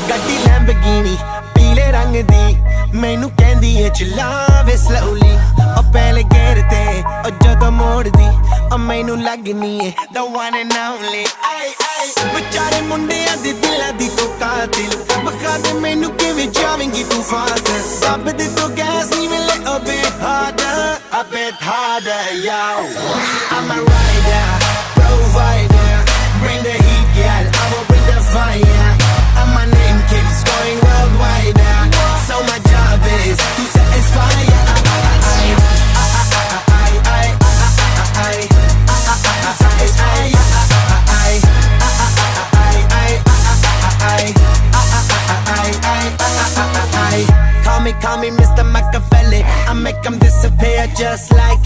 ਗੱਡੀ ਲੈਂਬਰਗਿਨੀ ਪੀਲੇ ਰੰਗ ਦੀ ਮੈਨੂੰ ਕਹਿੰਦੀ ਏ ਚਲਾਵੇ slowly ਉਹ ਪਹਿਲੇ ਗੇਅਰ ਤੇ ਉਹ ਜਦੋਂ ਮੋੜਦੀ ਉਹ ਮੈਨੂੰ ਲੱਗਨੀ ਏ the one and only ਵਿਚਾਰੇ ਮੁੰਡਿਆਂ ਦੇ ਦਿਲਾਂ ਦੀ ਤੂੰ ਕਾਤਿਲ ਬਖਾ ਦੇ ਮੈਨੂੰ ਕਿਵੇਂ ਜਾਵੇਂਗੀ ਤੂੰ ਫਾਸਟ ਦੱਬ ਦੇ ਤੂੰ ਗੈਸ ਨੀ ਮਿਲੇ a bit harder yo I'm a rider provider bring the heat girl I will bring the fire and my name keeps going worldwide so my job is to satisfy Call me Mr. Machiavelli I make them disappear just like